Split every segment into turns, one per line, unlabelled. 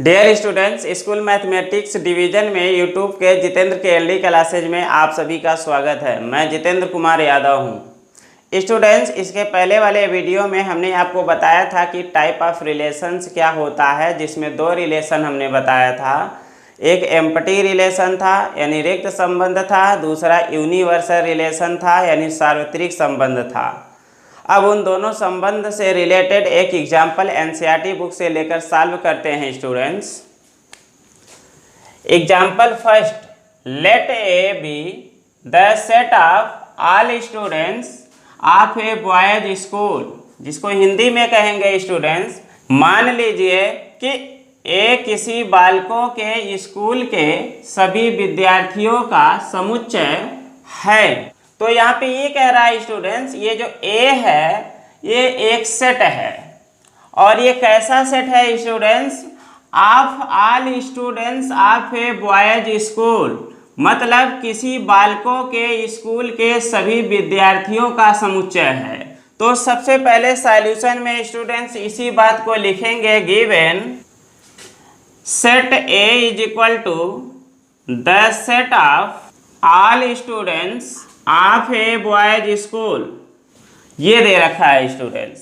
Dear students, school mathematics division में YouTube के जितेंद्र के एलडी क्लासेज में आप सभी का स्वागत है। मैं जितेंद्र कुमार यादव हूं। स्टूडेंट्स, इसके पहले वाले वीडियो में हमने आपको बताया था कि टाइप ऑफ रिलेशंस क्या होता है, जिसमें दो रिलेशन हमने बताया था। एक एम्प्टी रिलेशन था यानी रिक्त संबंध था, दूसरा यूनिवर्सल रिलेशन था यानी सार्वत्रिक संबंध था। अब उन दोनों संबंध से रिलेटेड एक एग्जाम्पल एनसीईआरटी बुक से लेकर सॉल्व करते हैं students. Example first, let A be the set of all students of a boys school, जिसको हिंदी में कहेंगे स्टूडेंट्स, मान लीजिए कि ए किसी बालकों के स्कूल के सभी विद्यार्थियों का समुच्चय है। तो यहाँ पे ये कह रहा है स्टूडेंट्स, ये जो ए है ये एक सेट है। और ये कैसा सेट है students? Of all students of a boys school, मतलब किसी बालकों के स्कूल के सभी विद्यार्थियों का समुच्चय है। तो सबसे पहले सॉल्यूशन में स्टूडेंट्स इसी बात को लिखेंगे, given set A is equal to the set of all students of a boys school. ये दे रखा है स्टूडेंट्स।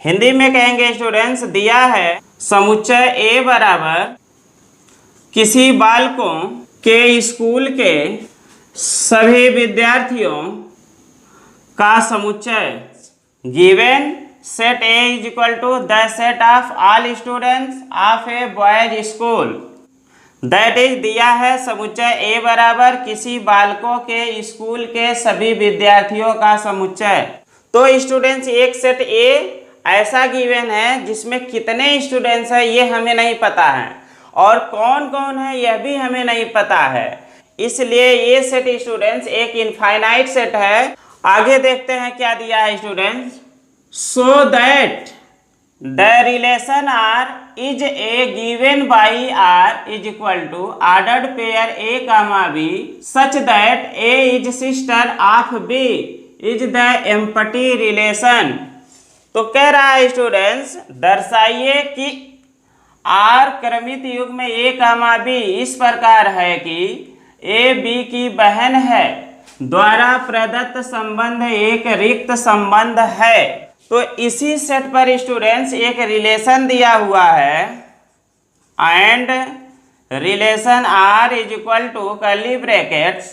हिंदी में कहेंगे स्टूडेंट्स, दिया है समुच्चय ए बराबर किसी बालकों के स्कूल के सभी विद्यार्थियों का समुच्चय। Given set A is equal to the set of all students of a boys school. That is दिया है समुच्चय ए बराबर किसी बालकों के स्कूल के सभी विद्यार्थियों का समुच्चय। तो स्टूडेंट्स, एक सेट ए ऐसा गिवन है जिसमें कितने स्टूडेंट्स हैं ये हमें नहीं पता है, और कौन कौन है यह भी हमें नहीं पता है। इसलिए ये सेट स्टूडेंट्स एक इनफाइनाइट सेट है। आगे देखते हैं क्या दिया है students. So that the relation R is a given by R is equal to ordered pair A comma B such that A is sister of B is the empty relation. तो कह रहा है स्टूडेंट्स, दर्शाइए कि are क्रमित युग्म A comma B इस प्रकार है कि ए बी की बहन है, द्वारा प्रदत्त संबंध एक रिक्त संबंध है। तो इसी सेट पर स्टूडेंट्स एक रिलेशन दिया हुआ है, and relation R is equal to curly brackets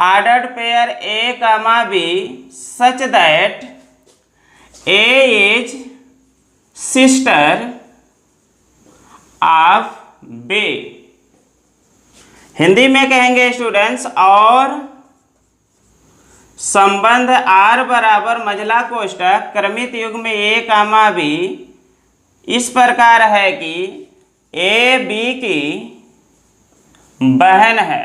ordered pair A comma B such that A is sister of B. Hindi में कहेंगे स्टूडेंट्स, और संबंध आर बराबर मझला कोष्टक क्रमित युग्म ए कामा बी इस प्रकार है कि ए बी की बहन है।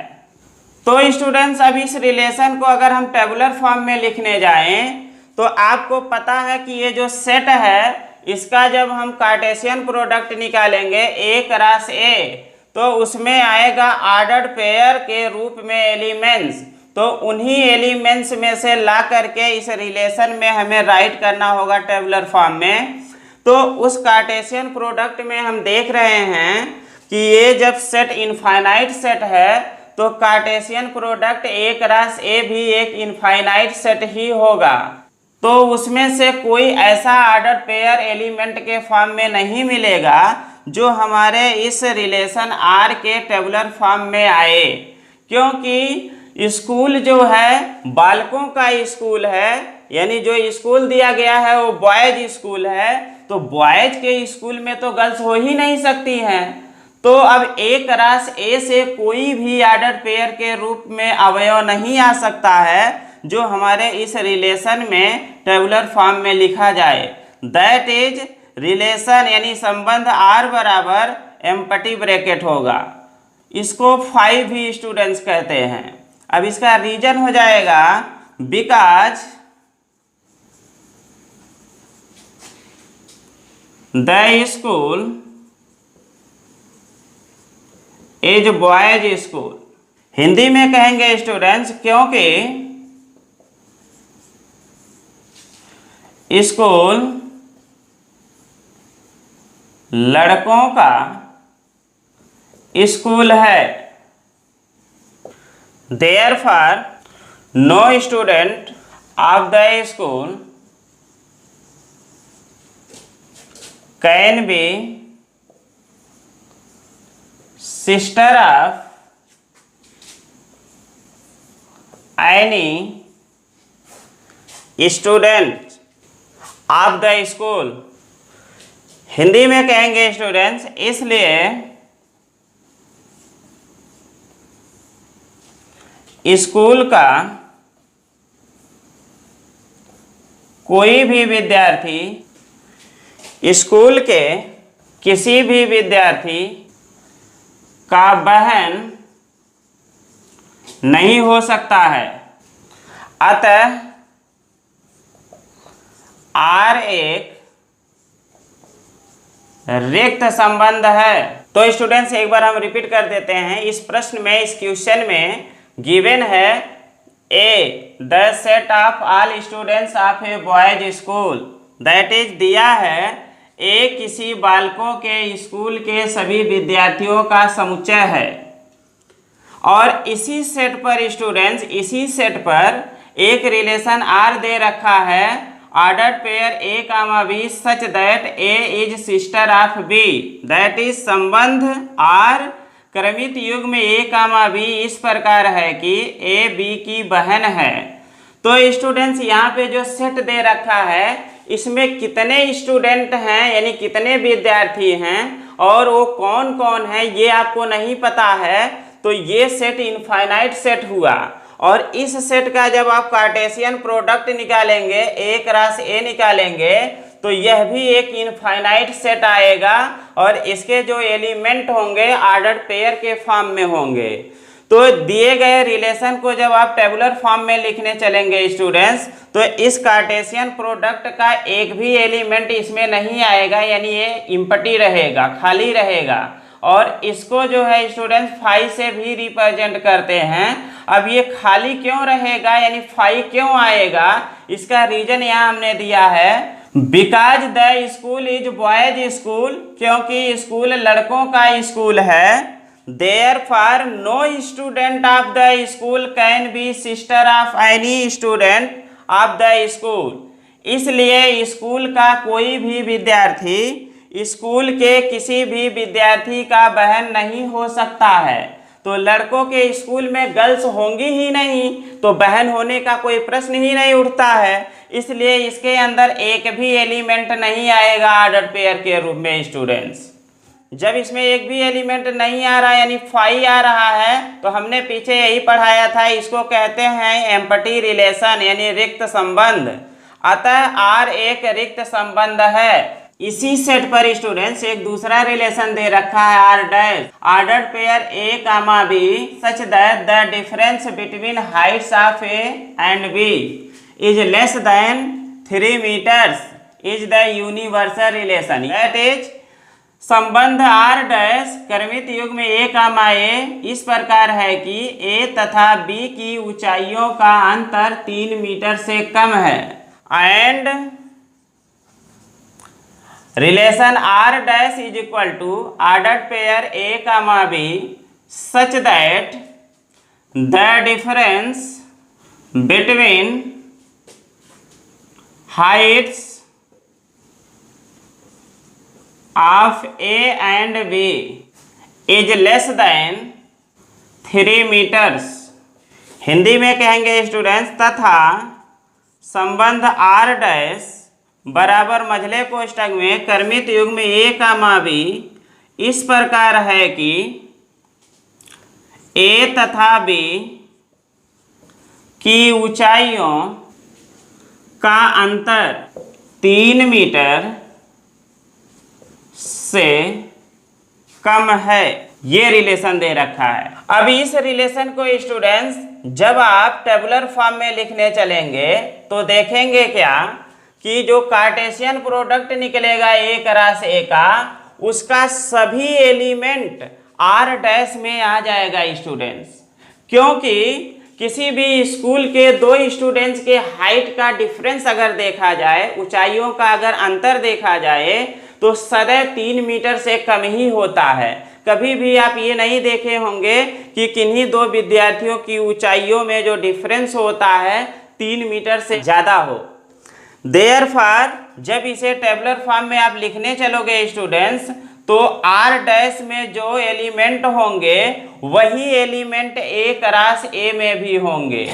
तो स्टूडेंट्स, अब इस रिलेशन को अगर हम टेबुलर फॉर्म में लिखने जाएं तो आपको पता है कि ये जो सेट है इसका जब हम कार्टेशियन प्रोडक्ट निकालेंगे ए क्रॉस ए, तो उसमें आएगा ऑर्डर्ड पेयर के रूप में एलिमेंट्स। तो उन्हीं एलिमेंट्स में से ला करके इस रिलेशन में हमें राइट करना होगा टेबुलर फॉर्म में। तो उस कार्टेशियन प्रोडक्ट में हम देख रहे हैं कि ये जब सेट इनफाइनाइट सेट है तो कार्टेशियन प्रोडक्ट ए क्रॉस ए भी एक इनफाइनाइट सेट ही होगा। तो उसमें से कोई ऐसा ऑर्डर पेयर एलिमेंट के फॉर्म में नहीं मिलेगा जो हमारे इस रिलेशन आर के टेबुलर फॉर्म में आए, क्योंकि स्कूल जो है बालकों का स्कूल है, यानी जो स्कूल दिया गया है वो बॉयज स्कूल है। तो बॉयज के स्कूल में तो गर्ल्स हो ही नहीं सकती हैं। तो अब ए क्रॉस ए से कोई भी ऑर्डर पेयर के रूप में अवयव नहीं आ सकता है जो हमारे इस रिलेशन में टेबुलर फॉर्म में लिखा जाए। दैट इज रिलेशन यानी संबंध आर बराबर एम्प्टी ब्रैकेट होगा। इसको 5 भी स्टूडेंट्स कहते हैं। अब इसका रीजन हो जाएगा because the school is boys school. Hindi में कहेंगे स्टूडेंट्स, क्योंकि स्कूल लड़कों का स्कूल है। Therefore no student of the school can be sister of any student of the school. Hindi में कहेंगे स्टूडेंट्स, इसलिए स्कूल का कोई भी विद्यार्थी स्कूल के किसी भी विद्यार्थी का बहन नहीं हो सकता है। अतः आर एक रिक्त संबंध है। तो स्टूडेंट्स एक बार हम रिपीट कर देते हैं। इस प्रश्न में, इस क्वेश्चन में गिवन है A the set of all students of a boys school, that is दिया है ए किसी बालकों के स्कूल के सभी विद्यार्थियों का समुच्चय है। और इसी सेट पर स्टूडेंट्स, इसी सेट पर एक रिलेशन आर दे रखा है, ordered pair A comma B such that A is sister of B, that is संबंध आर क्रमित युग्म ए कामा बी इस प्रकार है कि ए बी की बहन है। तो स्टूडेंट्स यहाँ पे जो सेट दे रखा है, इसमें कितने स्टूडेंट हैं यानी कितने विद्यार्थी हैं और वो कौन कौन है ये आपको नहीं पता है, तो ये सेट इनफाइनाइट सेट हुआ। और इस सेट का जब आप कार्टेशियन प्रोडक्ट निकालेंगे, ए क्रॉस ए निकालेंगे, तो यह भी एक इनफाइनाइट सेट आएगा और इसके जो एलिमेंट होंगे ऑर्डर्ड पेयर के फॉर्म में होंगे। तो दिए गए रिलेशन को जब आप टेबुलर फॉर्म में लिखने चलेंगे स्टूडेंट्स, तो इस कार्टेशियन प्रोडक्ट का एक भी एलिमेंट इसमें नहीं आएगा, यानी ये इम्पटी रहेगा, खाली रहेगा। और इसको जो है स्टूडेंट्स फाई से भी रिप्रेजेंट करते हैं। अब ये खाली क्यों रहेगा यानी फाई क्यों आएगा, इसका रीजन यहाँ हमने दिया है, because the school is boys school, क्योंकि स्कूल लड़कों का स्कूल है। Therefore, no student of the school can be sister of any student of the school. इसलिए स्कूल का कोई भी विद्यार्थी स्कूल के किसी भी विद्यार्थी का बहन नहीं हो सकता है। तो लड़कों के स्कूल में गर्ल्स होंगी ही नहीं, तो बहन होने का कोई प्रश्न ही नहीं उठता है। इसलिए इसके अंदर एक भी एलिमेंट नहीं आएगा ऑर्डर्ड पेयर के रूप में स्टूडेंट्स। जब इसमें एक भी एलिमेंट नहीं आ रहा यानी फाई आ रहा है, तो हमने पीछे यही पढ़ाया था, इसको कहते हैं एम्पटी रिलेशन यानी रिक्त संबंध। अतः आर एक रिक्त संबंध है। इसी सेट पर स्टूडेंट्स एक दूसरा रिलेशन दे रखा है R dash, ordered pair A comma B such that the difference between heights of A and B is less than 3 metres is the universal relation. That is संबंध आर डैश क्रमित युग्म A कामा ए इस प्रकार है कि ए तथा बी की ऊंचाइयों का अंतर 3 मीटर से कम है। And relation R dash is equal to ordered pair A comma B such that the difference between heights of A and B is less than 3 metres. Hindi में कहेंगे स्टूडेंट्स, तथा संबंध R डैश बराबर मझले कोष्ठक में क्रमित युग्म A कामा B इस प्रकार है कि A तथा B की ऊंचाइयों का अंतर 3 मीटर से कम है। ये रिलेशन दे रखा है। अब इस रिलेशन को स्टूडेंट्स जब आप टेबुलर फॉर्म में लिखने चलेंगे तो देखेंगे क्या कि जो कार्टेशियन प्रोडक्ट निकलेगा ए क्रॉस ए का, उसका सभी एलिमेंट आर डैश में आ जाएगा स्टूडेंट्स। क्योंकि किसी भी स्कूल के दो स्टूडेंट्स के हाइट का डिफरेंस अगर देखा जाए, ऊंचाइयों का अगर अंतर देखा जाए, तो सदैव 3 मीटर से कम ही होता है। कभी भी आप ये नहीं देखे होंगे कि किन्हीं दो विद्यार्थियों की ऊंचाइयों में जो डिफरेंस होता है 3 मीटर से ज़्यादा हो। देयरफॉर जब इसे टेबुलर फॉर्म में आप लिखने चलोगे स्टूडेंट्स, तो आर डैश में जो एलिमेंट होंगे वही एलिमेंट ए क्रॉस ए में भी होंगे।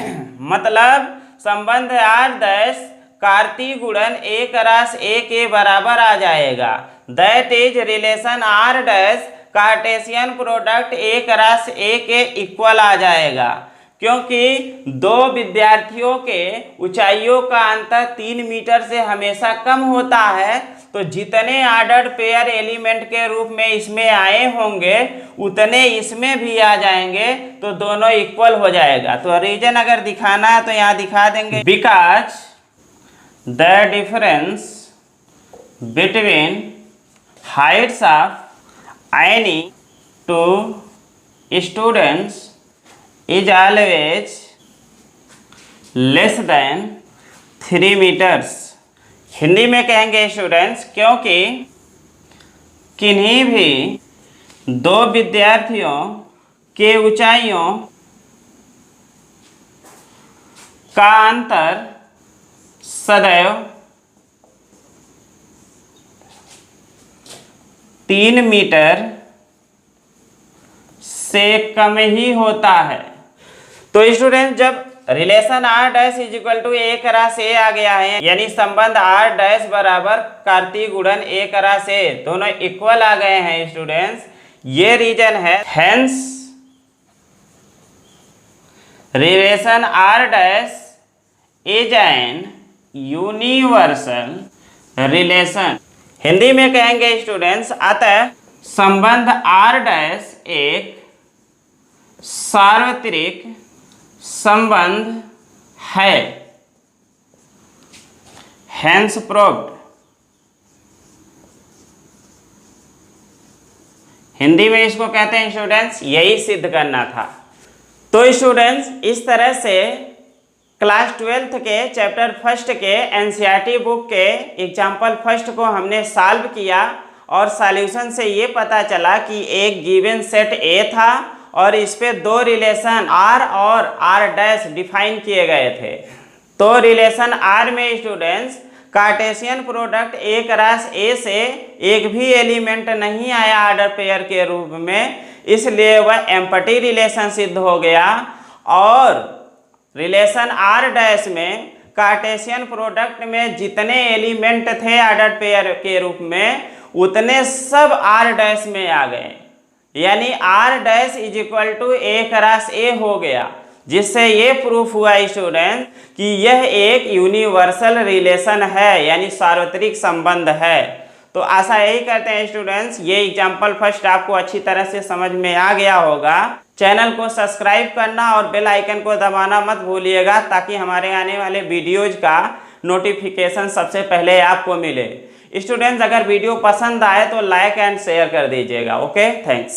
मतलब संबंध आर डैश कार्तीय गुणन ए क्रॉस ए के बराबर आ जाएगा। That is relation R dash Cartesian product A cross A के इक्वल आ जाएगा, क्योंकि दो विद्यार्थियों के ऊंचाइयों का अंतर 3 मीटर से हमेशा कम होता है। तो जितने ऑर्डर्ड पेयर एलिमेंट के रूप में इसमें आए होंगे उतने इसमें भी आ जाएंगे, तो दोनों इक्वल हो जाएगा। तो रीजन अगर दिखाना है तो यहाँ दिखा देंगे, because the difference between heights of any two students is always less than 3 metres. Hindi में कहेंगे स्टूडेंट्स, क्योंकि किन्हीं भी दो विद्यार्थियों के ऊंचाइयों का अंतर सदैव 3 मीटर से कम ही होता है। तो स्टूडेंट जब relation R dash is equal to A cross A आ गया है, यानी संबंध आर डैश बराबर कार्तीय गुणन ए क्रॉस ए, दोनों इक्वल आ गए हैं स्टूडेंट्स, ये रीजन है। Hence relation R dash is an universal relation. Hindi में कहेंगे स्टूडेंट्स, अतः संबंध आर डैश एक सार्वत्रिक संबंध है। Hence proved. हिंदी में इसको कहते हैं स्टूडेंट्स, यही सिद्ध करना था। तो स्टूडेंट्स इस तरह से क्लास 12th के चैप्टर फर्स्ट के एनसीईआरटी बुक के एग्जाम्पल फर्स्ट को हमने सॉल्व किया और सॉल्यूशन से ये पता चला कि एक गिवन सेट ए था और इस पे दो रिलेशन आर और आर डैश डिफाइन किए गए थे। तो रिलेशन आर में students Cartesian product A cross ए से एक भी एलिमेंट नहीं आया ऑर्डर पेयर के रूप में, इसलिए वह एम्पटी रिलेशन सिद्ध हो गया। और रिलेशन आर डैश में कार्टेशियन प्रोडक्ट में जितने एलिमेंट थे ऑर्डर पेयर के रूप में उतने सब आर डैश में आ गए, यानी R dash is equal to A cross A हो गया, जिससे ये प्रूफ हुआ स्टूडेंट कि यह एक यूनिवर्सल रिलेशन है, यानी सार्वत्रिक संबंध है। तो आशा यही करते हैं स्टूडेंट्स ये एग्जाम्पल फर्स्ट आपको अच्छी तरह से समझ में आ गया होगा। चैनल को सब्सक्राइब करना और बेल आइकन को दबाना मत भूलिएगा, ताकि हमारे आने वाले वीडियोज का नोटिफिकेशन सबसे पहले आपको मिले। स्टूडेंट्स अगर वीडियो पसंद आए तो लाइक एंड शेयर कर दीजिएगा। Okay, thanks.